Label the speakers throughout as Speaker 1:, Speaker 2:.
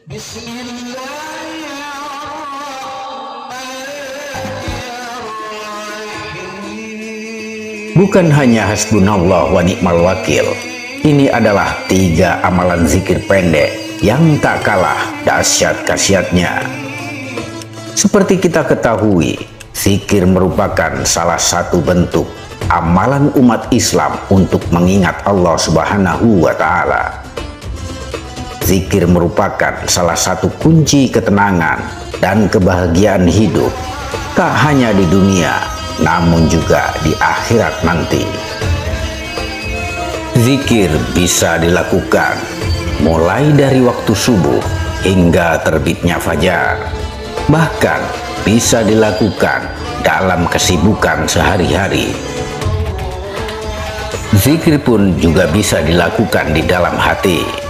Speaker 1: Bukan hanya hasbunallah wa ni'mal wakil, ini adalah 3 amalan zikir pendek yang tak kalah dahsyat khasiatnya. Seperti kita ketahui, zikir merupakan salah satu bentuk amalan umat Islam untuk mengingat Allah Subhanahu wa Ta'ala. Zikir merupakan salah satu kunci ketenangan dan kebahagiaan hidup, tak hanya di dunia, namun juga di akhirat nanti. Zikir bisa dilakukan mulai dari waktu subuh hingga terbitnya fajar. Bahkan bisa dilakukan dalam kesibukan sehari-hari. Zikir pun juga bisa dilakukan di dalam hati.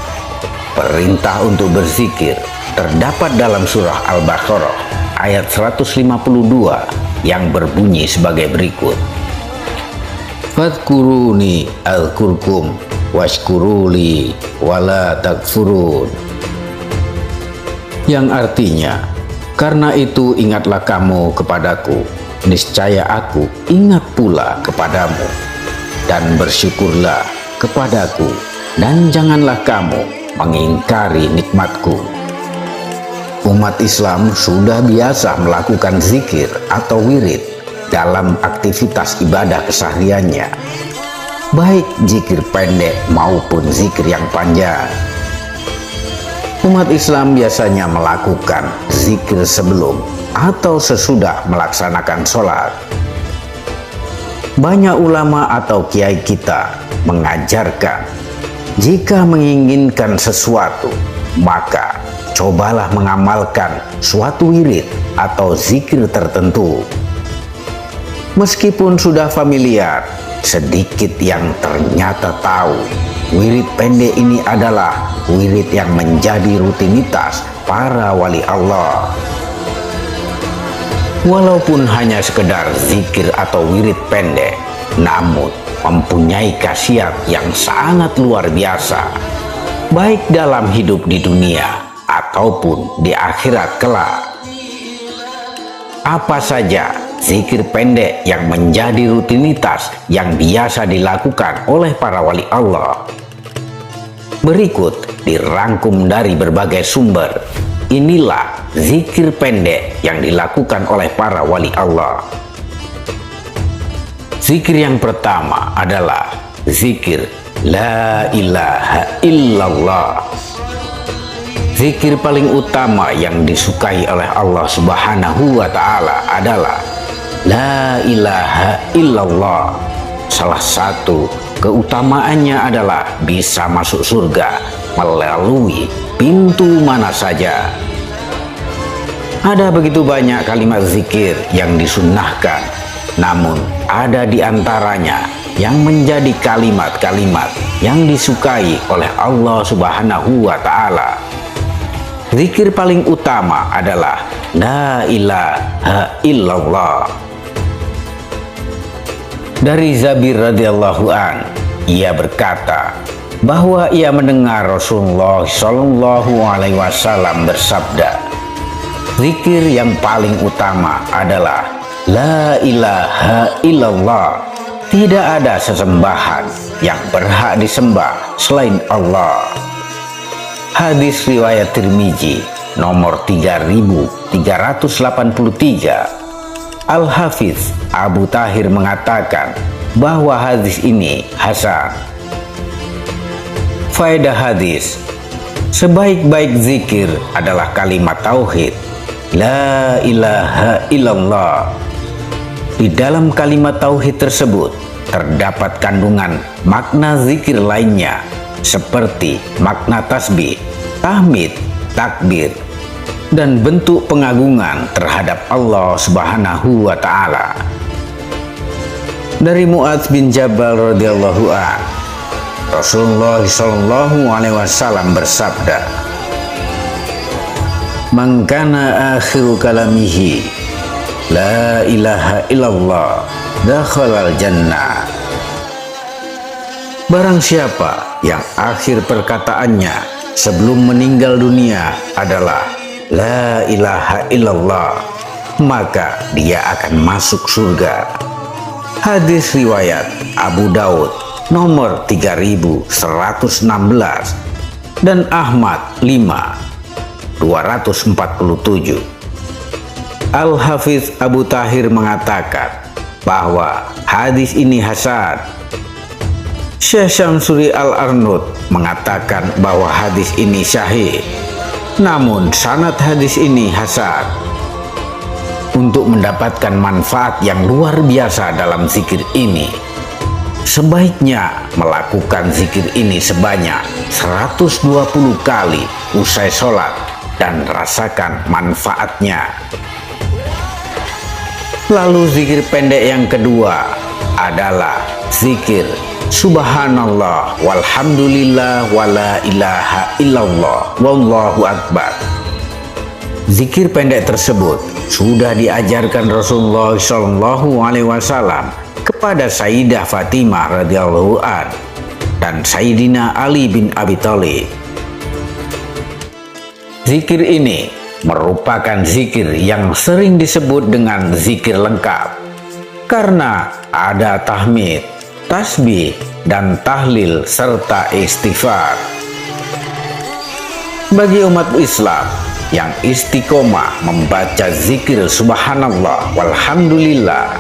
Speaker 1: Perintah untuk berzikir terdapat dalam surah Al-Baqarah ayat 152 yang berbunyi sebagai berikut. Fadkuruni alkurkum washkuruli wala takfurun. Yang artinya, karena itu ingatlah kamu kepadaku, niscaya aku ingat pula kepadamu, dan bersyukurlah kepadaku, dan janganlah kamu mengingkari nikmatku. Umat Islam sudah biasa melakukan zikir atau wirid dalam aktivitas ibadah kesehariannya, baik zikir pendek maupun zikir yang panjang. Umat Islam biasanya melakukan zikir sebelum atau sesudah melaksanakan sholat. Banyak ulama atau kiai kita mengajarkan, jika menginginkan sesuatu, maka cobalah mengamalkan suatu wirid atau zikir tertentu. Meskipun sudah familiar, sedikit yang ternyata tahu wirid pendek ini adalah wirid yang menjadi rutinitas para wali Allah. Walaupun hanya sekedar zikir atau wirid pendek, namun mempunyai khasiat yang sangat luar biasa, baik dalam hidup di dunia ataupun di akhirat kelak. Apa saja zikir pendek yang menjadi rutinitas yang biasa dilakukan oleh para wali Allah? Berikut dirangkum dari berbagai sumber. Inilah zikir pendek yang dilakukan oleh para wali Allah. Zikir yang pertama adalah zikir La ilaha illallah. Zikir paling utama yang disukai oleh Allah Subhanahu wa Ta'ala adalah La ilaha illallah. Salah satu keutamaannya adalah bisa masuk surga melalui pintu mana saja. Ada begitu banyak kalimat zikir yang disunnahkan, namun ada di antaranya yang menjadi kalimat-kalimat yang disukai oleh Allah Subhanahu wa Ta'ala. Zikir paling utama adalah La ilaha illallah. Dari Jabir radhiyallahu an, ia berkata bahwa ia mendengar Rasulullah Shallallahu alaihi wasallam bersabda, zikir yang paling utama adalah La ilaha illallah. Tidak ada sesembahan yang berhak disembah selain Allah. Hadis riwayat Tirmizi nomor 3383. Al-Hafiz Abu Tahir mengatakan bahwa hadis ini hasan. Faedah hadis: sebaik-baik zikir adalah kalimat tauhid La ilaha illallah. Di dalam kalimat tauhid tersebut terdapat kandungan makna zikir lainnya seperti makna tasbih, tahmid, takbir, dan bentuk pengagungan terhadap Allah Subhanahu wa Ta'ala. Dari Mu'adz bin Jabal radhiyallahu an, Rasulullah Shallallahu alaihi wasallam bersabda, "Man kana akhiru kalamihi La ilaha illallah dakhalal jannah." Barang siapa yang akhir perkataannya sebelum meninggal dunia adalah La ilaha illallah, maka dia akan masuk surga. Hadis riwayat Abu Daud nomor 3116 dan Ahmad 5, 247. Al-Hafiz Abu Tahir mengatakan bahwa hadis ini hasan. Syekh Syamsuri Al-Arnud mengatakan bahwa hadis ini sahih, namun sanad hadis ini hasan. Untuk mendapatkan manfaat yang luar biasa dalam zikir ini, sebaiknya melakukan zikir ini sebanyak 120 kali usai sholat dan rasakan manfaatnya. Lalu zikir pendek yang kedua adalah zikir Subhanallah walhamdulillah wala ilaha illallah wallahu akbar. Zikir pendek tersebut sudah diajarkan Rasulullah SAW kepada Sayyidah Fatimah radhiyallahu an dan Sayyidina Ali bin Abi Thalib. Zikir ini merupakan zikir yang sering disebut dengan zikir lengkap karena ada tahmid, tasbih, dan tahlil serta istighfar. Bagi umat Islam yang istiqomah membaca zikir subhanallah walhamdulillah,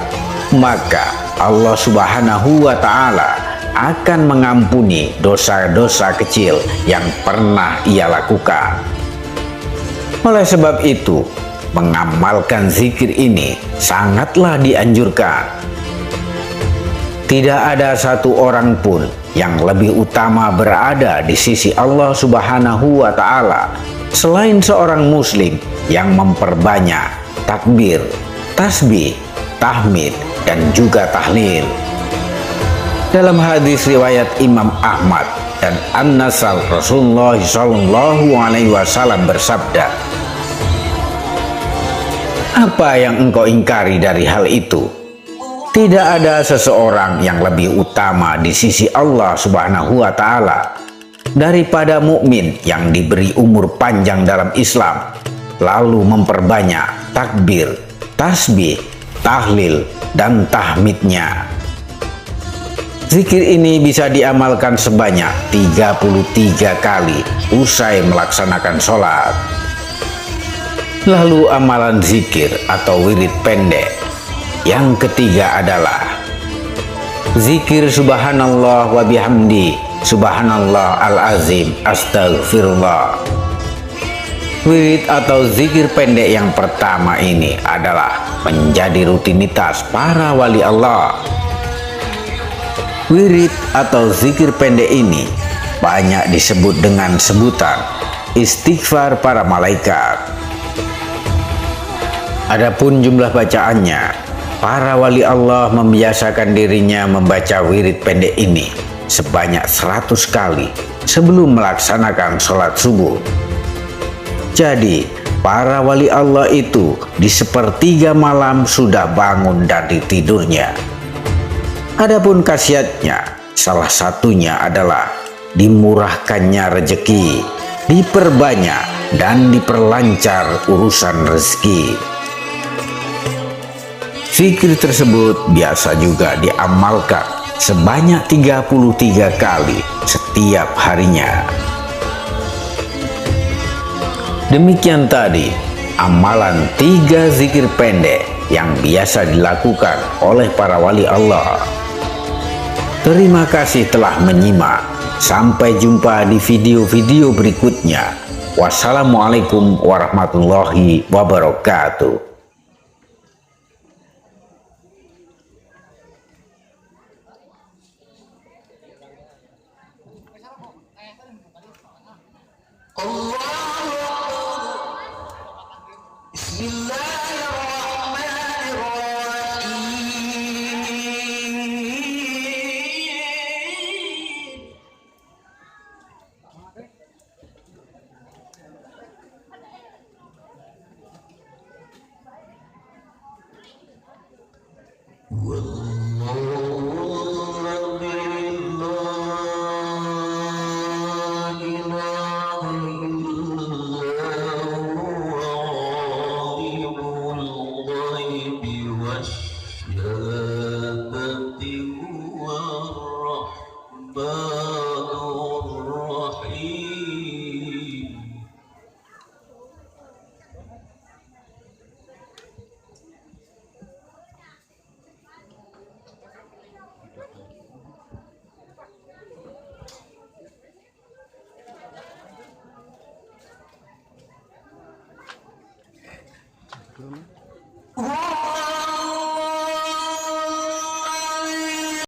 Speaker 1: maka Allah Subhanahu wa ta'ala akan mengampuni dosa-dosa kecil yang pernah ia lakukan. Oleh sebab itu, mengamalkan zikir ini sangatlah dianjurkan. Tidak ada satu orang pun yang lebih utama berada di sisi Allah Subhanahu wa ta'ala selain seorang muslim yang memperbanyak takbir, tasbih, tahmid, dan juga tahlil. Dalam hadis riwayat Imam Ahmad dan An-Nasal, Rasulullah SAW bersabda, "Apa yang engkau ingkari dari hal itu? Tidak ada seseorang yang lebih utama di sisi Allah Subhanahu wa ta'ala daripada mukmin yang diberi umur panjang dalam Islam, lalu memperbanyak takbir, tasbih, tahlil, dan tahmidnya." Zikir ini bisa diamalkan sebanyak 33 kali usai melaksanakan sholat. Lalu amalan zikir atau wirid pendek yang ketiga adalah zikir subhanallah wa bihamdi subhanallah al-azim astaghfirullah. Wirid atau zikir pendek yang pertama ini adalah menjadi rutinitas para wali Allah. Wirid atau zikir pendek ini banyak disebut dengan sebutan istighfar para malaikat. Adapun jumlah bacaannya, para wali Allah membiasakan dirinya membaca wirid pendek ini sebanyak 100 kali sebelum melaksanakan sholat subuh. Jadi, para wali Allah itu di sepertiga malam sudah bangun dari tidurnya. Adapun khasiatnya, salah satunya adalah dimurahkannya rezeki, diperbanyak dan diperlancar urusan rezeki. Zikir tersebut biasa juga diamalkan sebanyak 33 kali setiap harinya. Demikian tadi amalan 3 zikir pendek yang biasa dilakukan oleh para wali Allah. Terima kasih telah menyimak. Sampai jumpa di video-video berikutnya. Wassalamualaikum warahmatullahi wabarakatuh.
Speaker 2: الرحيم
Speaker 3: Wow.